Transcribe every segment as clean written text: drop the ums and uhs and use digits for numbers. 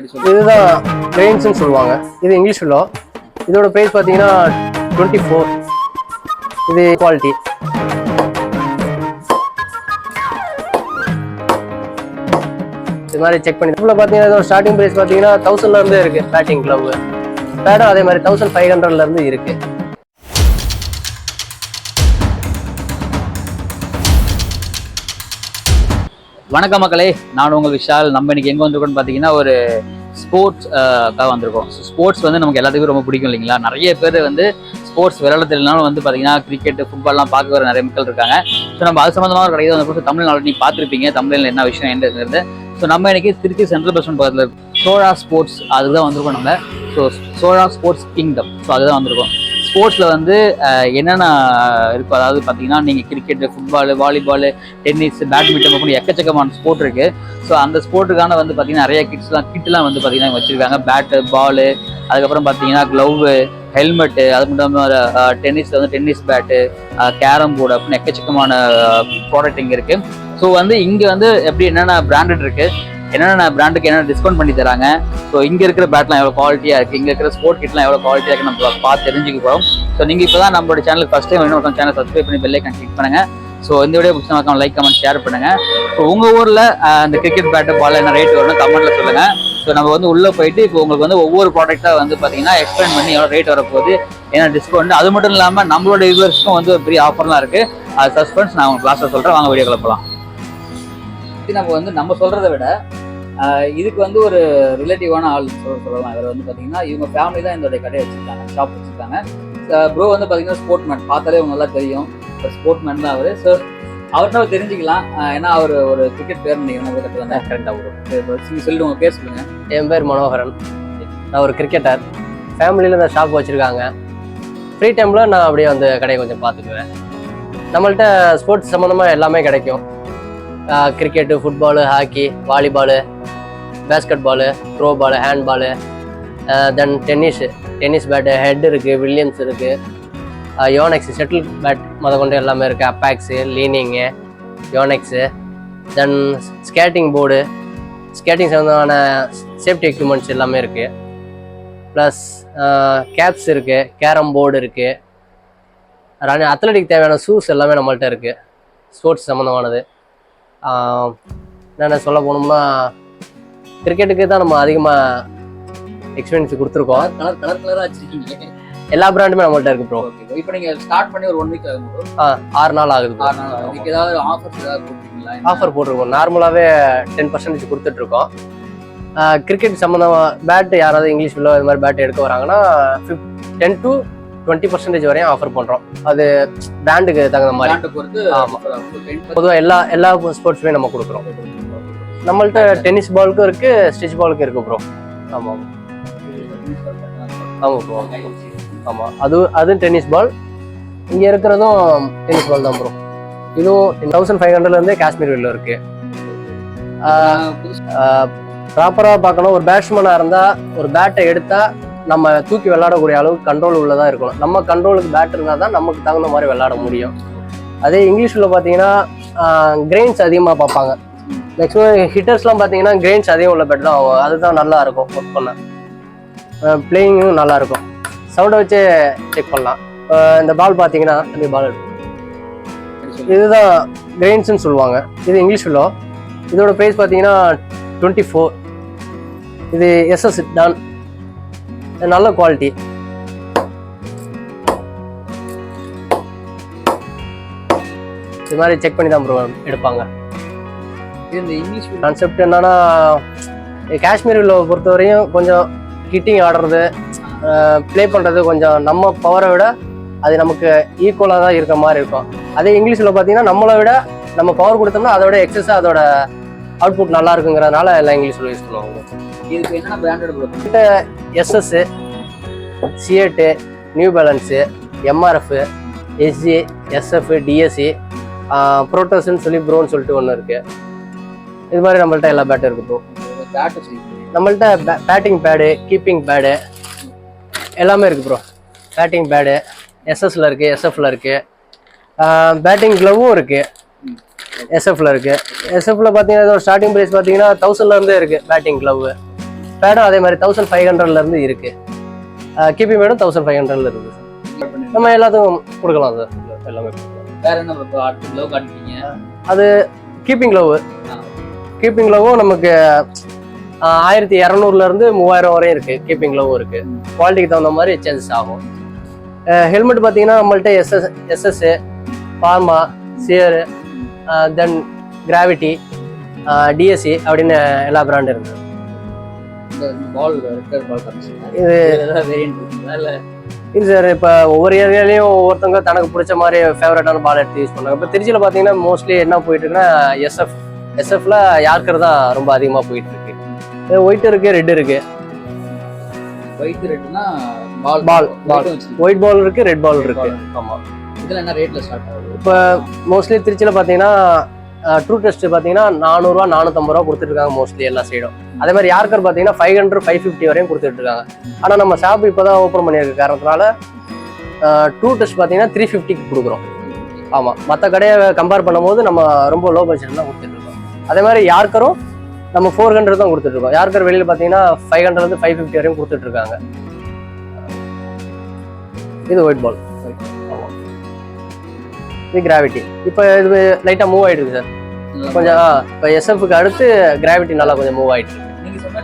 இதுதான் கிரெயின்ஸ்னு சொல்லுவாங்க. இது இங்கிலீஷ் வில்லோ. இதோட ப்ரைஸ் பார்த்தீங்கன்னா 24. இது குவாலிட்டி. இது மாதிரி செக் பண்ணி இதில் பார்த்தீங்கன்னா இதோட ஸ்டார்டிங் ப்ரைஸ் பார்த்தீங்கன்னா 1000 இருக்கு. பேட்டிங் க்ளவ் பேடும் அதே மாதிரி 1500 இருக்கு. வணக்கம் மக்களே, நான் உங்கள் விஷால். நம்ம இன்னைக்கு எங்கே வந்திருக்கோம்னு பார்த்தீங்கன்னா ஒரு ஸ்போர்ட்ஸ்க்காக வந்திருக்கோம். ஸ்போர்ட்ஸ் வந்து நமக்கு எல்லாத்துக்கும் ரொம்ப பிடிக்கும் இல்லைங்களா? நிறைய பேர் வந்து ஸ்போர்ட்ஸ் விளையாடுறதுனாலும் வந்து பார்த்தீங்கன்னா கிரிக்கெட், ஃபுட்பால்லாம் பார்க்க வர நிறைய மக்கள் இருக்காங்க. ஸோ நம்ம அது சம்மந்தமாக ஒரு கடையில் வந்து தமிழ்நாடு நீ பார்த்துருப்பீங்க. தமிழில் என்ன விஷயம் என்னங்கிறது. ஸோ நம்ம இன்னைக்கு திருச்சி சென்ட்ரல் பஸ் ஸ்டாண்ட் பக்கத்தில் சோழா ஸ்போர்ட்ஸ் அதுதான் வந்திருக்கோம் நம்ம. So Chola sports kingdom, so அதுதான் வந்திருக்கோம். ஸ்போர்ட்ஸில் வந்து என்னென்ன இருக்கும், அதாவது பார்த்தீங்கன்னா நீங்கள் cricket, football, volleyball, tennis, badminton அப்படின்னு எக்கச்சக்கமான ஸ்போர்ட் இருக்குது. ஸோ அந்த ஸ்போர்ட்டுக்கான வந்து பார்த்தீங்கன்னா நிறைய கிட்லாம் வந்து பார்த்தீங்கன்னா வச்சுருக்காங்க. பேட்டு, பாலு, அதுக்கப்புறம் பார்த்தீங்கன்னா க்ளவ்வு, ஹெல்மெட்டு, அது மட்டும் இல்லாமல் டென்னிஸில் வந்து டென்னிஸ் பேட்டு, கேரம் போர்டு அப்படின்னு எக்கச்சக்கமான ப்ராடக்ட் இங்கே இருக்குது. ஸோ வந்து இங்கே வந்து எப்படி என்னென்ன பிராண்டட் இருக்குது, என்னென்ன பிராண்டுக்கு என்னென்ன டிஸ்கவுண்ட் பண்ணி தராங்க, ஸோ இங்கே இருக்கிற பேட்லாம் எவ்வளோ குவாலிட்டியாக இருக்குது, இங்கே இருக்கிற ஸ்போர்ட் கிட்லாம் எவ்வளோ குவாலிட்டியாக இருக்குது நம்ம பார்த்து தெரிஞ்சுக்க போகிறோம். ஸோ நீங்கள் இப்போ தான் நம்மளோட சேனலுக்கு ஃபஸ்ட் டைம் இன்னொரு சேனல் சப்ஸ்கிரைப் பண்ணி பெல் ஐக்கான் கிளிக் பண்ணுங்கள். ஸோ இந்த வீடியோ பிடிச்சா லைக், கமெண்ட், ஷேர் பண்ணுங்கள். ஸோ உங்கள் ஊரில் அந்த கிரிக்கெட் பேட்டு, பால் என்ன ரேட் வரும்னு கமெண்ட்டில் சொல்லுங்கள். ஸோ நம்ம வந்து உள்ளே போயிட்டு இப்போ உங்களுக்கு வந்து ஒவ்வொரு ப்ராடக்ட்டாக வந்து பார்த்தீங்கன்னா எக்ஸ்பிளைன் பண்ணி எவ்வளோ ரேட் வரப்போகுது, என்ன டிஸ்கவுண்ட், அது மட்டும் இல்லாமல் நம்மளோட யூவர்ஸ்க்கும் வந்து ஒரு பெரிய ஆஃபர்லாம் இருக்குது. அது சஸ்பென்ஸ் நான் உங்களுக்கு கிளாஸில் சொல்கிறேன். வாங்க வீடியோ கிளப்பலாம். நம்ம வந்து நம்ம சொல்கிறத விட இதுக்கு வந்து ஒரு ரிலேட்டிவான ஆள் சொல்லலாம். இவர் வந்து பார்த்தீங்கன்னா இவங்க ஃபேமிலி தான் இதோடைய கடையை வச்சுருக்காங்க, ஷாப் வச்சுருக்காங்க. ப்ரோ வந்து பார்த்தீங்கன்னா ஸ்போர்ட் மேன், பார்த்தாலே அவங்க நல்லா தெரியும். ஸ்போர்ட் மேன் தான் அவர். ஸோ அவர்கிட்ட தெரிஞ்சுக்கலாம். ஏன்னா அவர் ஒரு கிரிக்கெட் பேர் நினைக்கிறேன் கரெக்டாக கரெக்டாக வரும். சொல்லிட்டு உங்கள் பேர் சொல்லுங்கள். என் பேர் மனோகரன். நான் ஒரு கிரிக்கெட்டர். ஃபேமிலியில் இந்த ஷாப் வச்சுருக்காங்க. ஃப்ரீ டைமில் நான் அப்படியே வந்து கடையை கொஞ்சம் பார்த்துக்குவேன். நம்மள்கிட்ட ஸ்போர்ட்ஸ் சம்மந்தமாக எல்லாமே கிடைக்கும். Cricket, football, hockey, volleyball, basketball, throwball, handball, then tennis bat, Head இருக்குது, வில்லியம்ஸ் இருக்குது, யோனெக்ஸு, ஷட்டில் பேட் கொண்டு எல்லாமே இருக்குது, Apacs, Li Ning, Yonex, then skating board, skating சம்மந்தமான சேஃப்டி எக்யூப்மெண்ட்ஸ் எல்லாமே இருக்குது. ப்ளஸ் கேப்ஸ் இருக்குது, கேரம் போர்டு இருக்குது, அத்லட்டிக் தேவையான ஷூஸ் எல்லாமே நம்மள்கிட்ட இருக்குது. ஸ்போர்ட்ஸ் சம்மந்தமானது என்னென்ன சொல்ல போனோம்னா கிரிக்கெட்டுக்கு தான் நம்ம அதிகமாக எக்ஸ்பீரியன்ஸ் கொடுத்துருக்கோம். கலராக வச்சுருக்கீங்க. எல்லா பிராண்டுமே நம்மள்ட்ட இருக்கு ப்ரோ. இப்போ நீங்கள் ஸ்டார்ட் பண்ணி ஒரு 1 வீக் ஆகும். 6 நாள் ஆகுது. 6 நாள் ஆகுது. இதுக்கு ஏதாவது ஆஃபர்ஸ் ஏதாவது கொடுத்துருக்கீங்களா? ஆஃபர் போட்டிருக்கோம். நார்மலாகவே 10% கொடுத்துட்ருக்கோம். கிரிக்கெட் சம்மந்தமாக பேட்டு யாராவது இங்கிலீஷ் வில்லோ இது மாதிரி பேட்டு எடுக்க வராங்கன்னா 10 to 20% வரையும் ஆஃபர் பண்ணுறோம். அது பிராண்டுக்கு தகுந்த மாதிரி. ஆமாம், பொதுவாக எல்லா ஸ்போர்ட்ஸுமே நம்ம கொடுக்குறோம். நம்மள்ட்ட டென்னிஸ் பாலுக்கும் இருக்குது, ஸ்டிச் பாலுக்கும் இருக்குது ப்ரோ. ஆமாம் ஆமாம் ப்ரோ. ஆமாம், அதுவும் டென்னிஸ் பால். இங்கே இருக்கிறதும் டென்னிஸ் பால் தான் ப்ரோ. இதுவும் 1500 காஷ்மீர் வில்லோ இருக்குது. ப்ராப்பராக பார்க்கணும். ஒரு பேட்ஸ்மேனாக இருந்தால் ஒரு பேட்டை எடுத்தால் நம்ம தூக்கி விளையாடக்கூடிய அளவுக்கு கண்ட்ரோல் உள்ளதாக இருக்கணும். நம்ம கண்ட்ரோலுக்கு பேட் இருந்தால் தான் நமக்கு தகுந்த மாதிரி விளையாட முடியும். அதே இங்கிலீஷில் பார்த்தீங்கன்னா கிரெயின்ஸ் அதிகமாக பார்ப்பாங்க. மேக்ஸிமம் ஹிட்டர்ஸ்லாம் பார்த்தீங்கன்னா கிரெயின்ஸ் அதிகம் உள்ள பேட் தான் ஆகும். அதுதான் நல்லா இருக்கும் ஒர்க் பண்ண. பிளேயிங்கும் நல்லாயிருக்கும். சவுண்டை வச்சு செக் பண்ணலாம். இந்த பால் பார்த்தீங்கன்னா இந்த பால் இதுதான் கிரெயின்ஸ்னு சொல்லுவாங்க. இது இங்கிலீஷ் வில்லோ. இதோட ப்ரைஸ் பார்த்தீங்கன்னா 24. இது எஸ்எஸ் டான், நல்ல குவாலிட்டி. இது மாதிரி செக் பண்ணி தான் ப்ரோ எடுப்பாங்க. இந்த இங்கிலீஷ் கான்செப்ட் என்னன்னா காஷ்மீர் வில்லோவை பொறுத்தவரையும் கொஞ்சம் ஹிட்டிங் ஆடுறது, ப்ளே பண்ணுறது கொஞ்சம் நம்ம பவரை விட அது நமக்கு ஈக்குவலாக தான் இருக்கிற மாதிரி இருக்கும். அதே இங்கிலீஷில் பார்த்தீங்கன்னா நம்மளை விட நம்ம பவர் கொடுத்தோம்னா அதோட எக்ஸஸாக அதோட அவுட்புட் நல்லா இருக்குங்கிறதுனால எல்லாம் இங்கிலீஷில் யூஸ் பண்ணுவாங்க. இதுக்கு என்னென்ன பிராண்டட் கிட்ட SS, CEAT, New Balance, MRF, SG, SF, DSC, ப்ரோட்டோஸ்ன்னு சொல்லி ப்ரோன்னு சொல்லிட்டு ஒன்று இருக்குது. இது மாதிரி நம்மள்ட்ட எல்லா பேட்டும் இருக்குது ப்ரோ. நம்மள்ட்ட பேட்டிங் பேடு, கீப்பிங் பேடு எல்லாமே இருக்குது ப்ரோ. பேட்டிங் பேடு எஸ்எஸ்ல இருக்குது, எஸ்எஃப்ல இருக்குது. பேட்டிங் க்ளவும் இருக்குது, எஸ்எஃப்ல இருக்குது. எஸ்எஃப்ல பார்த்தீங்கன்னா இதோட ஸ்டார்டிங் ப்ரைஸ் பார்த்தீங்கன்னா 1000 இருக்குது பேட்டிங் க்ளவு. பேடும் அதே மாதிரி 1500 இருக்கு. கீப்பிங் பேடும் 1500 இருக்கு சார். நம்ம எல்லாத்துக்கும் கொடுக்கலாம் சார், எல்லாமே. வேற என்ன க்ளவ் காட்டுறீங்க? அது கீப்பிங் க்ளவ். கீப்பிங் க்ளவும் நமக்கு 1200 3000 வரையும் இருக்கு. கீப்பிங் க்ளவும் இருக்கு. குவாலிட்டிக்கு தகுந்த மாதிரி சேஞ்சஸ் ஆகும். ஹெல்மெட் பார்த்தீங்கன்னா நம்மள்ட்ட எஸ்எஸ், பார்மா, சியர், தென் கிராவிட்டி, டிஎஸ்சி அப்படின்னு எல்லா பிராண்டும் இருக்கு. இது சார் இப்போ ஒவ்வொரு ஏரியாலையும் ஒவ்வொருத்தவங்க தனக்கு பிடிச்ச மாதிரி ஃபேவரட்டான பால் எடுத்து யூஸ் பண்ணாங்க. இப்போ திருச்சியில் பார்த்தீங்கன்னா மோஸ்ட்லி என்ன போயிட்டு இருக்குன்னா எஸ்எஃப்ல யார்கர் தான் ரொம்ப அதிகமாக போயிட்டு இருக்கு. ஒயிட் இருக்கு, ரெட் இருக்கு. ஒயிட் ரெட்னா ஒயிட் பால் இருக்கு, ரெட் பால் இருக்கு. ஆமா. இதெல்லாம் என்ன ரேட்ல ஸ்டார்ட் ஆகுது? இப்போ மோஸ்ட்லி திருச்சியில் பார்த்தீங்கன்னா ட்ரூ டெஸ்ட் பார்த்தீங்கன்னா 400 450 கொடுத்துட்டு இருக்காங்க மோஸ்ட்லி எல்லா சைடும். அதே மாதிரி யார்கர் பார்த்தீங்கன்னா 500 550 வரையும் கொடுத்துட்டு இருக்காங்க. ஆனால் நம்ம ஷாப் இப்போ தான் ஓப்பன் பண்ணியிருக்க காரணத்தினால ட்ரூ டெஸ்ட் பார்த்தீங்கன்னா 350க்கு கொடுக்குறோம். ஆமாம், மற்ற கடையை கம்பேர் பண்ணும்போது நம்ம ரொம்ப லோ பட்ஜெட் தான் கொடுத்துட்டு இருக்கோம். அதே மாதிரி யார்கரும் நம்ம 400 தான் கொடுத்துட்டு இருக்கோம். யார்கர் வெளியில் பார்த்தீங்கன்னா 500 550 வரையும் கொடுத்துட்டு இருக்காங்க. இது ஒயிட் பால். ஆமாம், இது கிராவிட்டி. இப்போ இது லைட்டாக மூவ் ஆகிட்டு இருக்கு சார் கொஞ்சம். இப்போ எஸ்எஃப்க்கு அடுத்து கிராவிட்டி நல்லா கொஞ்சம் மூவ் ஆகிட்டு இருக்கு.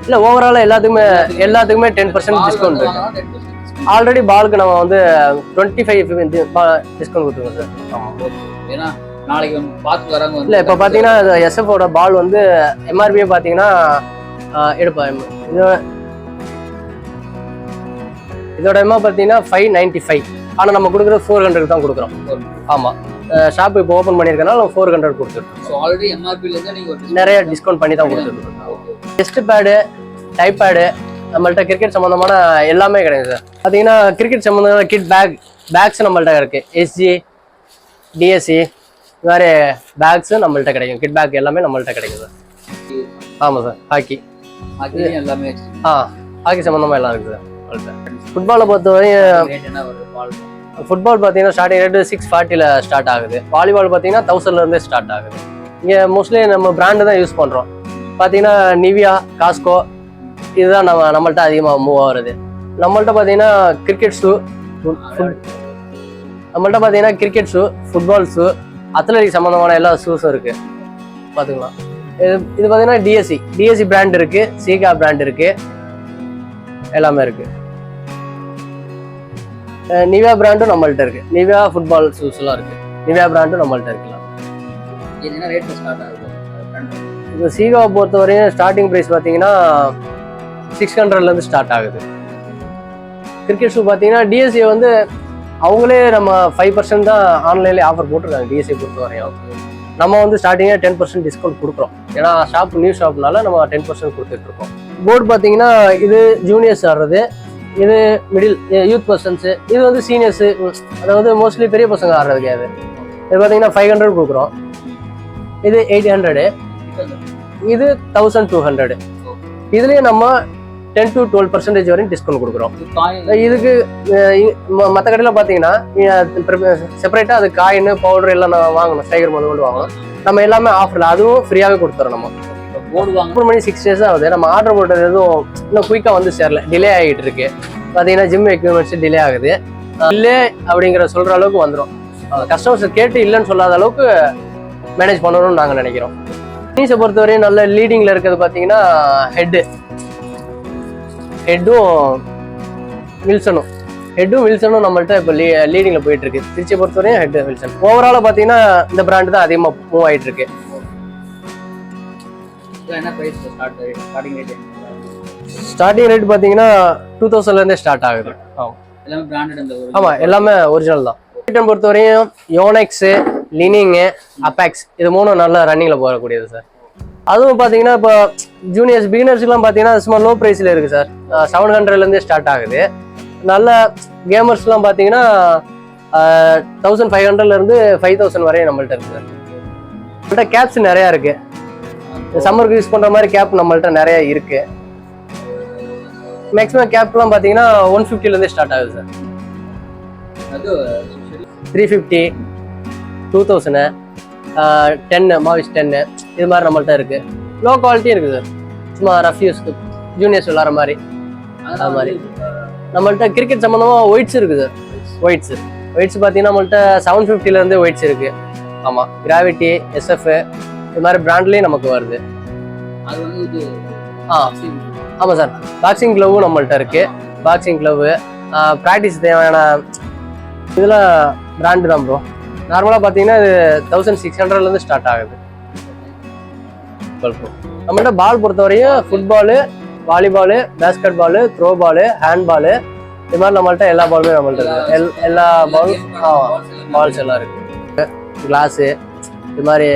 இல்லை, ஓவராலாக எல்லாத்துக்குமே 10% டிஸ்கவுண்ட் இருக்கு. ஆல்ரெடி பாலுக்கு நம்ம வந்து 25% டிஸ்கவுண்ட் கொடுத்துருக்கோம் சார். ஆமாம், ஏன்னா நாளைக்கு பார்த்து வராங்க. இல்லை, இப்போ பார்த்தீங்கன்னா எஸ்எஃபோட பால் வந்து எம்ஆர்பியே பார்த்தீங்கன்னா இதோட எம்ஆர் பார்த்தீங்கன்னா 595. ஆனால் நம்ம கொடுக்குறது 400 தான் கொடுக்குறோம். ஆமாம், ஷாப் இப்போ ஓப்பன் பண்ணியிருக்கனால 400 கொடுத்துருக்கோம். ஸோ ஆல்ரெடி எம்ஆர்பிலேருந்து நீங்கள் நிறைய டிஸ்கவுண்ட் பண்ணி தான் கொடுத்துருக்கோம். டெஸ்ட் பேடு, டைப் பேடு, நம்மள்ட்ட கிரிக்கெட் சம்மந்தமான எல்லாமே கிடையாது சார். பார்த்தீங்கன்னா கிரிக்கெட் சம்மந்தமான கிட் பேக்ஸ் நம்மள்ட்ட இருக்கு. எஸ்ஜி, டிஎஸ்சி இது மாதிரி பேக்ஸும் நம்மள்ட்ட கிடைக்கும். கிட் பேக் எல்லாமே நம்மள்ட்ட கிடைக்கும் சார். ஆமாம் சார். ஹாக்கி எல்லாமே ஹாக்கி சம்மந்தமாக எல்லாம் இருக்குது சார் நம்மள்ட்ட. ஃபுட்பாலை பொறுத்தவரையும் ஃபுட்பால் பார்த்தீங்கன்னா ஸ்டார்டிங் ரேட்டு 640 ஸ்டார்ட் ஆகுது. வாலிபால் பார்த்தீங்கன்னா 1000 ஸ்டார்ட் ஆகுது. இங்கே மோஸ்ட்லி நம்ம பிராண்டு தான் யூஸ் பண்ணுறோம். பார்த்தீங்கன்னா நிவியா, காஸ்கோ இதுதான் நம்மள்ட்ட அதிகமாக மூவ் ஆகுறது. நம்மள்ட்ட பார்த்தீங்கன்னா cricket shoe, football shoe, athletic சம்மந்தமான எல்லா ஷூஸும் இருக்கு. பார்த்துக்கலாம். இது பார்த்தீங்கன்னா டிஎஸ்சி பிராண்ட் இருக்கு, சீகா பிராண்ட் இருக்கு, எல்லாமே இருக்கு. நிவியா பிராண்டும் நம்மள்ட்ட இருக்கு. நிவியா ஃபுட்பால் ஷூஸ்லாம் இருக்கு. நிவியா பிராண்டும் நம்மள்ட்ட இருக்கலாம். இப்போ சீகாவை பொறுத்தவரையும் ஸ்டார்டிங் ப்ரைஸ் பார்த்தீங்கன்னா 600 ஸ்டார்ட் ஆகுது. கிரிக்கெட் ஷூ பார்த்தீங்கன்னா டிஎஸ்சி வந்து அவங்களே நம்ம 5% தான் ஆன்லைன்லேயே ஆஃபர் போட்டிருக்காங்க. டிஎஸ்சி பொறுத்தவரையும் நம்ம வந்து ஸ்டார்டிங்காக 10% டிஸ்கவுண்ட் கொடுக்குறோம். ஏன்னா நியூ ஷாப்னால நம்ம 10% கொடுத்துட்டு இருக்கோம். போர்டு பார்த்தீங்கன்னா இது ஜூனியர்ஸ் ஆடுறது, இது மிடில் யூத் பர்சன்ஸு, இது வந்து சீனியர்ஸு, அதாவது மோஸ்ட்லி பெரிய பசங்க ஆடுறது கிடையாது. இது பார்த்தீங்கன்னா 500 கொடுக்குறோம். இது 800, இது 1200. இதுலேயே நம்ம 10 to 12% வரையும் டிஸ்கவுண்ட் கொடுக்குறோம். இதுக்கு மற்ற கடையில் பார்த்தீங்கன்னா செப்பரேட்டாக அது காயின் பவுடர் எல்லாம் நான் வாங்கணும். ஸ்டைகர் முதல் வாங்கணும். நம்ம எல்லாமே ஆஃபரில் அதுவும் ஃப்ரீயாகவே கொடுத்துறோம். நம்ம ஓப்பன் பண்ணி 6 days ஆகுது. நம்ம ஆர்டர் போட்டது எதுவும் இன்னும் குயிக்காக வந்து சேரல, டிலே ஆகிட்டு இருக்கு. பார்த்தீங்கன்னா ஜிம் எக்யூப்மெண்ட்ஸ் டிலே ஆகுது. இல்லை அப்படிங்கிற சொல்கிற அளவுக்கு வந்துடும். கஸ்டமர்ஸ் கேட்டு இல்லைன்னு சொல்லாத அளவுக்கு மேனேஜ் பண்ணணும்னு நாங்கள் நினைக்கிறோம். நீஸை பொறுத்தவரையும் நல்ல லீடிங்கில் இருக்கிறது பார்த்தீங்கன்னா ஹெட்டும் வில்சனும் நம்மள்ட்ட இப்போ லீடிங்கில் போயிட்டு இருக்கு. திருச்சியை பொறுத்தவரையும் ஹெட் வில்சன். ஓவராலாக பார்த்தீங்கன்னா இந்த பிராண்டு தான் அதிகமாக மூவ் ஆகிட்டு இருக்கு. ஸ்டார்டிங் ரேட் பார்த்தீங்கன்னா 2000 ஸ்டார்ட் ஆகுது. ஆமாம், எல்லாமே ஒரிஜினல் தான். ஐட்டம் பொறுத்தவரையும் யோனெக்ஸு, லினிங்கு, அபேக்ஸ் இது 3 நல்லா ரன்னிங்கில் போகக்கூடியது சார். அதுவும் பார்த்தீங்கன்னா இப்போ ஜூனியர்ஸ் பிகினர்ஸ்லாம் பார்த்தீங்கன்னா சும்மா லோ ப்ரைஸில் இருக்குது சார். 700 ஸ்டார்ட் ஆகுது. நல்ல கேமர்ஸ்லாம் பார்த்தீங்கன்னா 1500 5000 வரையும் நம்மள்ட்ட இருக்குது சார். நம்மள்ட்ட கேப்ஸ் நிறையா இருக்குது. சம்மருக்கு யூஸ் பண்ணுற மாதிரி கேப் நம்மள்ட்ட நிறையா இருக்குது. மேக்ஸிமம் கேப்லாம் பார்த்தீங்கன்னா 150 ஸ்டார்ட் ஆகுது சார். 350, 2000, 10 மாவிஸ் 10 இது மாதிரி நம்மள்ட்ட இருக்குது. லோ குவாலிட்டியும் இருக்குது சார். சும்மா ரஃப் யூஸ்க்கு ஜூனியர்ஸ் விளாட்ற மாதிரி அது மாதிரி. நம்மள்ட்ட கிரிக்கெட் சம்மந்தமாக ஒயிட்ஸ் இருக்குது. ஒயிட்ஸ் பார்த்தீங்கன்னா நம்மள்ட்ட 750 ஒயிட்ஸ் இருக்கு. ஆமாம், கிராவிட்டி, SF இது மாதிரி பிராண்ட்லேயும் நமக்கு வருது. ஆமாம் சார், பாக்ஸிங் க்ளவும் நம்மள்ட்ட இருக்கு. பாக்ஸிங் க்ளவு ப்ராக்டிஸ் தேவையான இதெல்லாம் பிராண்டு தான் ப்ரோ. நார்மலாக பார்த்தீங்கன்னா இது 1600 ஸ்டார்ட் ஆகுது. நம்மள்ட்ட பால் பொறுத்தவரையும் football, volleyball, basketball, throwball, handball இது மாதிரி நம்மள்ட்ட எல்லா பாலுமே நம்மள்ட்ட இருக்கு. எல்லா பால்ஸ் எல்லாம் இருக்கு. கிளாஸு இது மாதிரி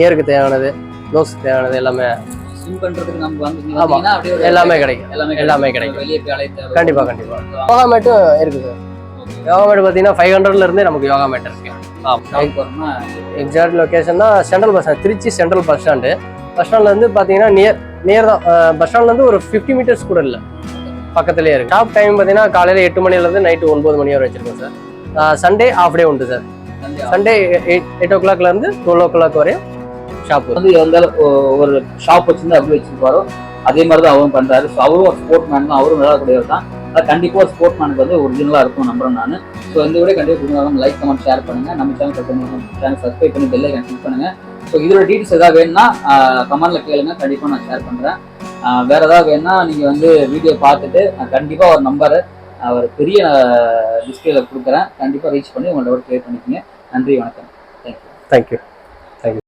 ஏருக்கு தேவையானது, நோஸ்க்கு தேவையானது எல்லாமே எல்லாமே கிடைக்கும். கண்டிப்பா யோகா மேட்டும் இருக்குது. யோகா மேட் பார்த்தீங்கன்னா 500 நமக்கு யோகா மேட் இருக்கு. எக்ஸாக்ட் லொகேஷன்னா central bus stand, Trichy central bus stand. Bus ஸ்டாண்ட்ல இருந்து பார்த்தீங்கன்னா நியர் தான். பஸ் ஸ்டாண்ட்ல இருந்து ஒரு 50 மீட்டர்ஸ் கூட இல்லை, பக்கத்துலேயே இருக்கு. ஷாப் டைம் பார்த்தீங்கன்னா காலையில் 8 மணிலேருந்து நைட்டு 9 மணி வரை வச்சிருக்கோம் சார். சண்டே ஆஃப் டே உண்டு சார். சண்டே 8 o'clock இருந்து 12 o'clock வரையும் ஷாப் வந்து ஒரு ஷாப் வச்சிருந்து அப்படி வச்சிருப்பாரோ அதே மாதிரி தான் அவரும் பண்றாரு. ஸோ அவரும் ஒரு ஸ்போர்ட் மேன் தான், அவரும் விளையாடக்கூடியவர் தான். அது கண்டிப்பாக ஒரு ஸ்போர்ட் மேனுக்கு வந்து ஒரிஜினலாக இருக்கும் நம்புறேன் நான். ஸோ இந்த விட கண்டிப்பாக லைக், கமெண்ட், ஷேர் பண்ணுங்க. நம்ம சேனல் சப்ஸ்கிரைப் பண்ணி பெல் ஐகான் கிளிக் பண்ணுங்க. ஸோ இதோட டீட்டெயில்ஸ் ஏதாவது வேணும்னா கமெண்ட்ல கேளுங்க, கண்டிப்பாக நான் ஷேர் பண்றேன். வேற ஏதாவது வேணும்னா நீங்க வந்து வீடியோ பார்த்துட்டு கண்டிப்பாக ஒரு நம்பரை ஒரு பெரிய டிஸ்பிளேல கொடுக்குறேன், கண்டிப்பாக ரீச் பண்ணி உங்களோட கிளியர் பண்ணிக்கோங்க. நன்றி, வணக்கம். தேங்க்யூ.